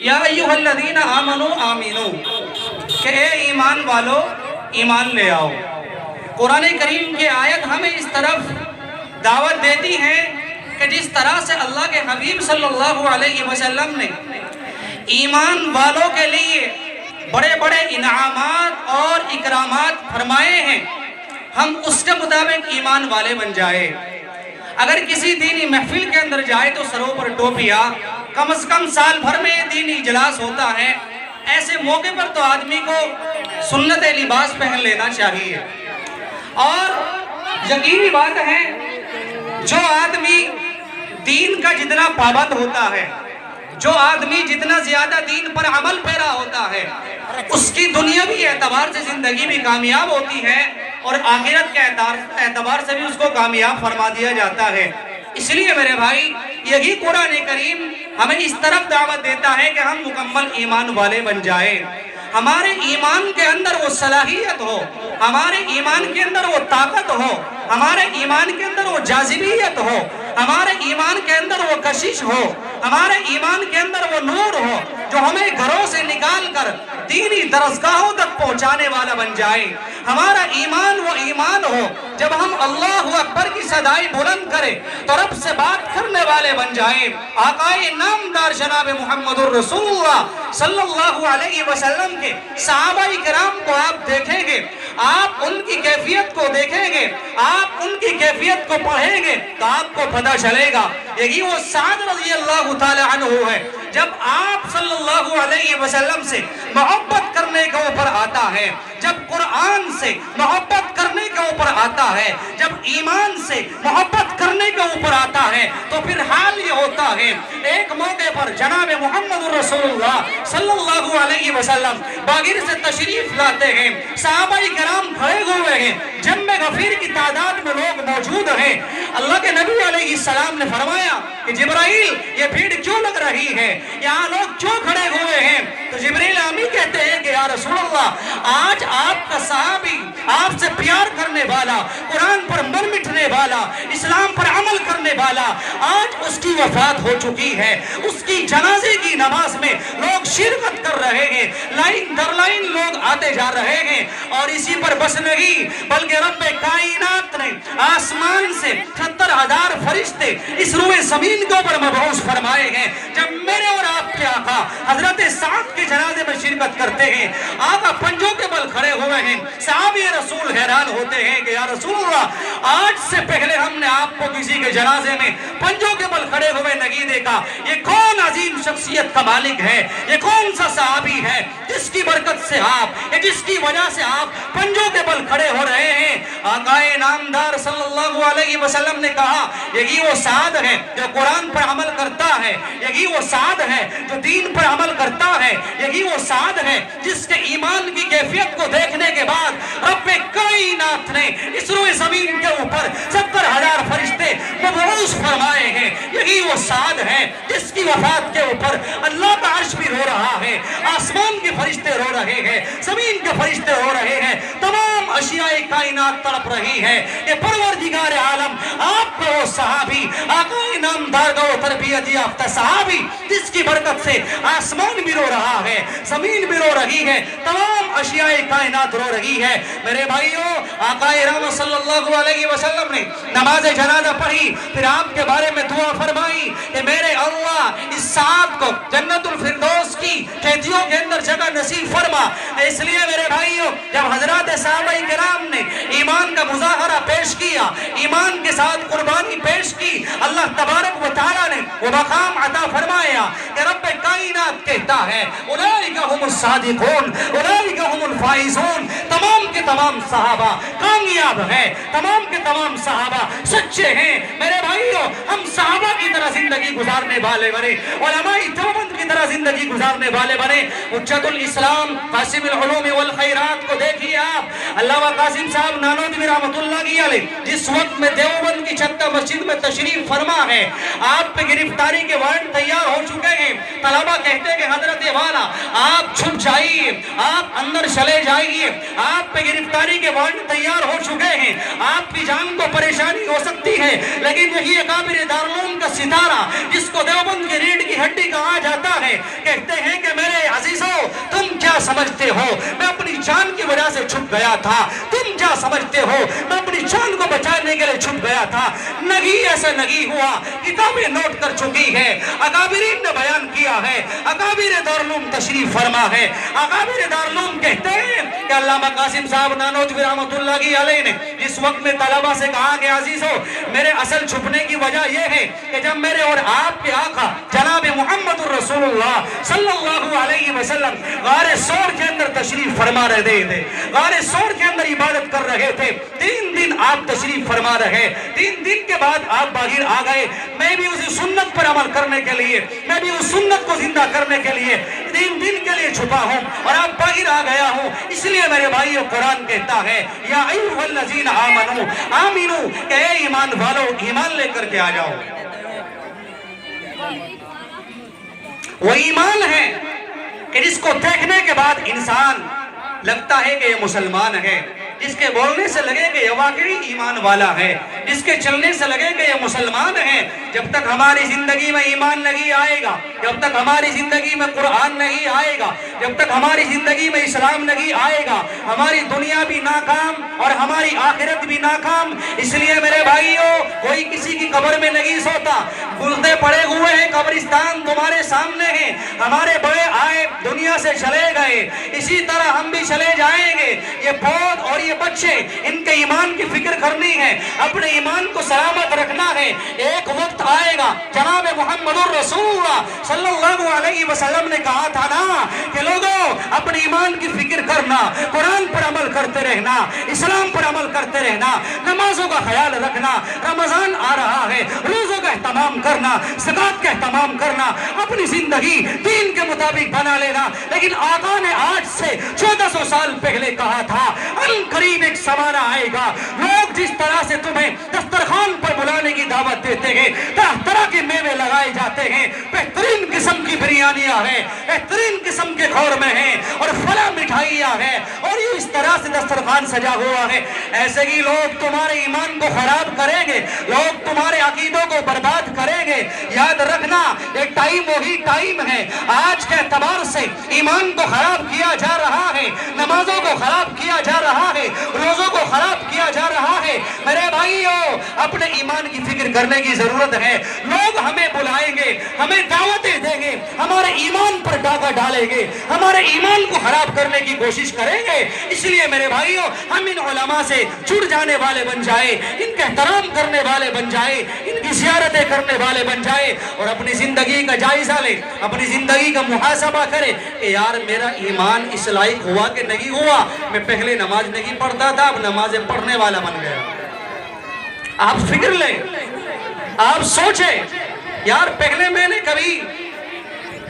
یا ایھا الذین آمنوا آمینو، کہ اے ایمان والو ایمان لے آؤ۔ قرآن کریم کی آیت ہمیں اس طرف دعوت دیتی ہے کہ جس طرح سے اللہ کے حبیب صلی اللہ علیہ وسلم نے ایمان والوں کے لیے بڑے بڑے انعامات اور اکرامات فرمائے ہیں، ہم اس کے مطابق ایمان والے بن جائے۔ اگر کسی دینی محفل کے اندر جائے تو سروں پر ٹوپیاں، کم از کم سال بھر میں دینی اجلاس ہوتا ہے، ایسے موقع پر تو آدمی کو سنت لباس پہن لینا چاہیے۔ اور یقینی بات ہے جو آدمی دین کا جتنا پابند ہوتا ہے، جو آدمی جتنا زیادہ دین پر عمل پیرا ہوتا ہے، اس کی دنیاوی اعتبار سے زندگی بھی کامیاب ہوتی ہے اور آخرت کے اعتبار سے بھی اس کو کامیاب فرما دیا جاتا ہے۔ اس لیے میرے بھائی یہی قرآن کریم ہمیں اس طرف دعوت دیتا ہے کہ ہم مکمل ایمان والے بن جائیں۔ ہمارے ایمان کے اندر وہ صلاحیت ہو، ہمارے ایمان کے اندر وہ طاقت ہو، ہمارے ایمان کے اندر وہ جاذبیت ہو، ہمارے ایمان کے اندر وہ کشش ہو، ہمارے ایمان کے اندر وہ نور ہو جو ہمیں گھروں سے نکال کر دینی درسگاہوں تک پہنچانے والا بن جائے۔ ہمارا ایمان وہ ایمان ہو جب ہم اللہ اکبر کی صدائی بلند کریں تو رب سے بات کرنے والے بن جائیں۔ آقائے نامدار جناب محمد الرسول اللہ صلی اللہ علیہ وسلم کے صحابہ کرام کو آپ دیکھیں گے، آپ ان کی کیفیت کو دیکھیں گے، آپ ان کی کیفیت کو پڑھیں گے تو آپ کو پتہ چلے گا یہی وہ سعد رضی اللہ تعالی عنہ ہے۔ جب آپ صلی اللہ علیہ وسلم سے محبت کرنے کے اوپر آتا ہے، جب قرآن سے محبت کرنے کے اوپر آتا ہے، جب ایمان سے محبت کرنے کے اوپر آتا ہے تو پھر حال یہ ہوتا ہے ایک موقع پر جناب محمد رسول اللہ صلی اللہ علیہ وسلم باغر سے تشریف لاتے ہیں، صحابہ کرام کھڑے ہوئے ہیں، جمع غفیر کی تعداد میں لوگ موجود ہیں۔ اللہ کے نبی علیہ السلام نے فرمایا کہ جبرائیل یہ بھیڑ کیوں لگ رہی ہے، یہاں لوگ کیوں کھڑے ہوئے ہیں؟ تو جبرائیل آمین کہتے ہیں کہ یا رسول اللہ آج آپ کا صحابی، آپ سے پیار کرنے والا، قرآن پر من مٹھنے والا، اسلام پر عمل کرنے والا، آج اس کی وفات ہو چکی ہے۔ اس کی جنازے کی نماز میں لوگ شرکت کر رہے ہیں، لائن در لائن لوگ آتے جا رہے ہیں، اور اسی پر بس نہیں بلکہ رب کائنات نے آسمان سے 70,000 فرشتے اس روئے زمین کے اوپر مبعوث فرمائے ہیں۔ جب میرے اور آپ کے آقا حضرت سعد کے جنازے میں شرکت کرتے ہیں، آقا پنجوں کے بل کھڑے ہوئے ہیں، صحابی رسول حیران ہوتے ہیں کہ یا رسول اللہ آج سے پہلے ہم نے آپ کو کسی کے جنازے میں پنجوں کے بل کھڑے ہوئے نہیں دیکھا۔ یہ کون عظیم شخصیت کا مالک ہے، یہ کون سا صحابی ہے جس کی برکت سے آپ، جس کی وجہ سے آپ پنجوں کے بل کھڑے ہو رہے ہیں؟ آقائے نامدار صلی اللہ علیہ وسلم نے کہا یہی وہ سعد ہے جو قرآن پر عمل کرتا ہے، یہی وہ سعد ہے جو دین پر عمل کرتا ہے، یہی وہ سعد ہے جس کے ایمان کی کیفیت کو دیکھنے کے بعد رب کائنات نے اس روئے زمین کے اوپر 70,000 فرشتے مبعوث فرمائے ہیں۔ یہی وہ سعد ہے جس کی وفات کے اوپر اللہ کا عرش بھی رو رہا ہے، آسمان کے فرشتے رو رہے ہیں، زمین کے فرشتے رو رہے ہیں، تمام اشیاء کائنات تڑپ رہی ہے۔ یہ پروردگار عالم آپ کو وہ صحابی، آقا نامدار کا وہ تربیت یافتہ صحابی جس کی برکت سے آسمان بھی رو رہا ہے، زمین بھی رو رہی ہے، تمام اشیاء کائنات رو رہی ہے۔ میرے بھائیوں آقا اکرم صلی اللہ علیہ وسلم نے نماز جنازہ پڑھی، پھر آپ کے بارے میں دعا فرمائی کہ میرے اللہ اس سعد کو جنت الفردوس کی کھیتیوں کے اندر جگہ نصیب فرما۔ اس لیے میرے بھائیوں جب حضرات صحابہ کرام نے ایمان کا مظاہرہ پیش کیا، ایمان کے ساتھ قربانی پیش کی، اللہ تبارک و تعالیٰ نے وہ مقام عطا فرمایا کہ رب کائنات کہتا ہے اولئک هم الصادقون اولئک هم الفائزون۔ تمام کے تمام صحابہ کامیاب ہیں، تمام کے تمام صحابہ سچے ہیں۔ میرے بھائیوں ہم صحابہ کی طرح زندگی گزارنے والے بنے، علماء دیوبند کی طرح زندگی گزارنے والے بنے۔ حجت الاسلام قاسم العلوم والخیرات کو دیکھیے آپ، علامہ قاسم صاحب نانوتوی رحمۃ اللہ علیہ جس وقت میں دیوبند کی چھتہ مسجد میں تشریف فرما ہے، آپ پہ گرفتاری کے وارنٹ تیار ہو چکے ہیں۔ طلبہ کہتے ہیں کہ حضرت والا آپ چھپ جائیے، آپ اندر چلے جائیے، آپ پہ گرفتاری کے وارنٹ تیار ہو چکے ہیں، آپ کی جان کو پریشانی ہو سکتی ہے، لیکن یہی اکابر دارالعلوم کا ستارہ جس کو دیوبند کی ریڑھ کی ہڈی کہا جاتا ہے، کہتے ہیں کہ میرے عزیزوں تم کیا سمجھتے ہو میں اپنی جان کی وجہ سے چھپ گیا تھا، تم کیا سمجھتے ہو میں اپنی جان کو بچانے کے لیے چھپ گیا تھا؟ نہیں، ایسا نہیں ہوا، کتابیں نوٹ کر چکی ہے، اکابرین نے بیان کیا ہے، اکابر دارالعلوم تشریف فرما ہے۔ اکابر دارالعلوم کہتے ہیں کہ علامہ قاسم صاحب نانوتوی رحمۃ اللہ علیہ نے جس وقت میں طلبہ سے کہا کہ عزیزو میرے اصل چھپنے کی وجہ یہ ہے کہ جب میرے اور آپ کے آقا جناب محمد الرسول اللہ صلی اللہ علیہ وسلم غار سور کے اندر تشریف فرما رہے تھے، غار سور کے اندر عبادت کر رہے تھے، 3 دن آپ تشریف فرما رہے، 3 دن کے بعد آپ باہر آ گئے، میں بھی اسی سنت پر عمل کرنے کے لیے، میں بھی اس سنت کو زندہ کرنے کے لیے 3 دن کے لیے چھپا ہوں اور آپ باہر آ گیا ہوں۔ اس لیے میرے بھائیو قرآن کہتا ہے یا ایھا الذین آمنو آمنو کہ اے ایمان والو ایمان لے کر کے آ جاؤ۔ وہ ایمان ہے کہ جس کو دیکھنے کے بعد انسان لگتا ہے کہ یہ مسلمان ہے، جس کے بولنے سے لگے کہ یہ واقعی ایمان والا ہے، جس کے چلنے سے لگے کہ یہ مسلمان ہے۔ جب تک ہماری زندگی میں ایمان نہیں آئے گا، جب تک ہماری زندگی میں قرآن نہیں آئے گا، جب تک ہماری زندگی میں اسلام نہیں آئے گا، ہماری دنیا بھی ناکام اور ہماری آخرت بھی ناکام۔ اس لیے میرے بھائیوں کوئی کسی کی قبر میں نہیں سوتا، گردے پڑے ہوئے ہیں، قبرستان تمہارے سامنے ہیں، ہمارے بڑے آئے دنیا سے چلے گئے، اسی طرح ہم بھی چلے جائیں گے۔ یہ پود اور یہ بچے ان کے ایمان کی فکر کرنی ہے، اپنے ایمان کو سلامت رکھنا ہے۔ ایک وقت آئے گا، جناب محمد الرسول اللہ صلی اللہ علیہ وسلم نے کہا تھا نا کہ لوگوں اپنے ایمان کی فکر کرنا، قرآن پر عمل کرتے رہنا، اسلام پر عمل کرتے رہنا، نمازوں کا خیال رکھنا، رمضان آ رہا ہے روزوں کا اہتمام کرنا، زکوٰۃ کا اہتمام کرنا، اپنی زندگی دین کے مطابق بنا لینا۔ لیکن آقا نے آج سے 1400 سال پہلے کہا تھا ان قریب ایک زمانہ آئے گا لوگ جس طرح سے تمہیں دسترخوان پر بلانے کی دعوت دیتے ہیں، طرح طرح کے میوے لگائے جاتے ہیں، بہترین قسم کی بریانیاں ہیں، بہترین قسم کے قورمے ہیں اور فلاں مٹھائیاں ہیں اور یہ اس طرح سے دسترخوان سجا ہوا ہے، ایسے ہی لوگ تمہارے ایمان کو خراب کریں گے، لوگ تمہارے عقیدوں کو برباد کریں گے۔ یاد رکھنا ایک ٹائم وہی ٹائم ہے، آج کے اعتبار سے ایمان کو خراب کیا جا رہا ہے، نمازوں کو خراب کیا جا رہا ہے، روزوں کو خراب کیا جا رہا ہے۔ میرے بھائیوں اپنے ایمان کی فکر کرنے کی ضرورت ہے۔ لوگ ہمیں بلائیں گے، ہمیں دعوتیں دیں گے، ہمارے ایمان پر ڈاکہ ڈالیں گے، ہمارے ایمان کو خراب کرنے کی کوشش کریں گے۔ اس لیے میرے بھائیوں ہم ان علماء سے جڑ جانے والے بن جائے، ان کا احترام کرنے والے بن جائے، ان کی زیارتیں کرنے والے بن جائے اور اپنی زندگی کا جائزہ لے، اپنی زندگی کا محاسبہ کرے کہ یار میرا ایمان اس لائق ہوا کہ نہیں ہوا۔ میں پہلے نماز نہیں پڑھتا تھا، اب نمازیں پڑھنے والا بن گیا۔ آپ فکر لیں، آپ سوچیں یار پہلے میں نے کبھی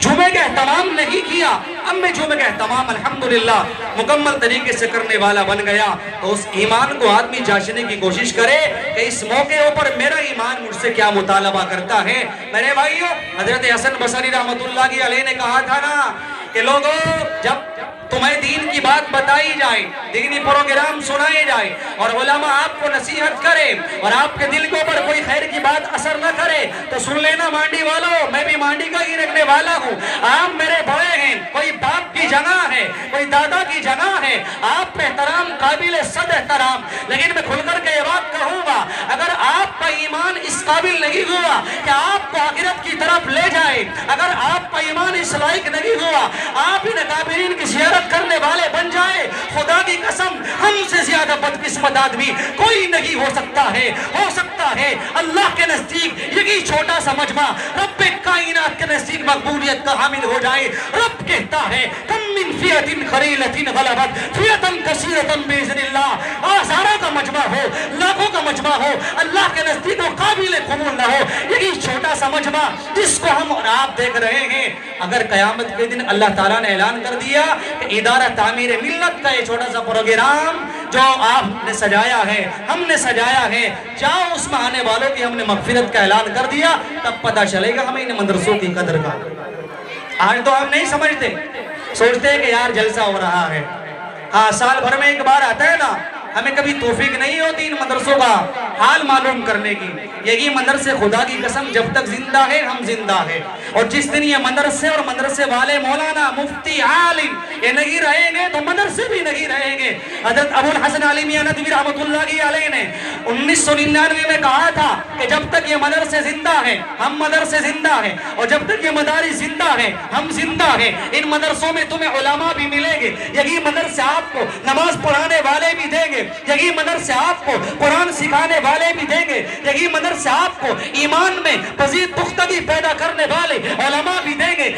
جمعے کا اہتمام نہیں کیا، اب میں جمعے کا اہتمام الحمدللہ مکمل طریقے سے کرنے والا بن گیا۔ تو اس ایمان کو آدمی جانچنے کی کوشش کرے کہ اس موقع پر میرا ایمان مجھ سے کیا مطالبہ کرتا ہے۔ میرے بھائیوں حضرت حسن بصری رحمۃ اللہ علیہ نے کہا تھا نا کہ لوگوں جب تمہیں دین کی بات بتائی جائے، دینی پروگرام سنائے جائے اور علماء آپ کو نصیحت کرے اور آپ کے دل کے اوپر کوئی خیر کی بات اثر نہ کرے تو سن لینا مانڈی والوں، میں بھی مانڈی کا ہی رکھنے والا ہوں۔ آپ میرے بڑے ہیں، کوئی باپ کی جگہ ہے، کوئی دادا کی جگہ ہے، آپ پہ احترام قابل صد احترام، لیکن میں کھل کر کے یہ بات کہوں گا اگر آپ کا ایمان اس قابل نہیں ہوا کہ آپ کو آخرت کی طرف لے جائے، اگر آپ کا ایمان اس لائق نہیں ہوا آپ ان اکابرین کی زیارت کرنے والے بن جائے، خدا کی قسم ہم سے زیادہ بدقسمت آدمی کوئی نہیں ہو سکتا ہے اللہ کے نزدیک یہی چھوٹا سا مجمع رب کائنات کے نزدیک مقبولیت کا حامل ہو جائے۔ رب کہتا ہے کم من فئۃ قلیلۃ غلبت فئۃ کثیرۃ باذن اللہ، ہزاروں کا مجمع ہو، لاکھوں کا مجمع ہو، اللہ کے نزدیک وہ قابل قبول نہ ہو، یہی چھوٹا سا مجمع جس کو ہم اور آپ دیکھ رہے ہیں، اگر قیامت کے دن اللہ تعالیٰ نے اعلان کر دیا کہ ادارہ تعمیر ملت کا یہ چھوٹا سا پروگرام جو آپ نے سجایا ہے، ہم نے سجایا ہے، جاؤ اس میں آنے والوں کی ہم نے مغفرت کا اعلان کر دیا، تب پتہ چلے گا ہمیں ان مدرسوں کی قدر کا۔ آج تو ہم نہیں سمجھتے، سوچتے ہیں کہ یار جلسہ ہو رہا ہے، ہاں سال بھر میں ایک بار آتا ہے نا ہمیں کبھی توفیق نہیں ہوتی ان مدرسوں کا حال معلوم کرنے کی. یہی مدرسے خدا کی قسم جب تک زندہ ہے ہم زندہ ہیں. اور جس دن یہ مدرسے اور مدرسے والے مولانا مفتی عالم یہ نہیں رہیں گے تو مدرسے بھی نہیں رہیں گے. حضرت ابو الحسن علی میاں ندوی رحمۃ اللہ علیہ نے 1999 میں کہا تھا کہ جب تک یہ مدرسے زندہ ہیں ہم مدرسے زندہ ہیں, اور جب تک یہ مدارس زندہ ہیں ہم زندہ ہیں. ان مدرسوں میں تمہیں علماء بھی ملیں گے, یہی مدرسے آپ کو نماز پڑھانے والے بھی دیں گے, یہی مدرسے آپ کو قرآن سکھانے والے بھی دیں گے, یہی مدرسے آپ کو ایمان میں مزید پختگی پیدا کرنے والے علماء بھی دیں گے.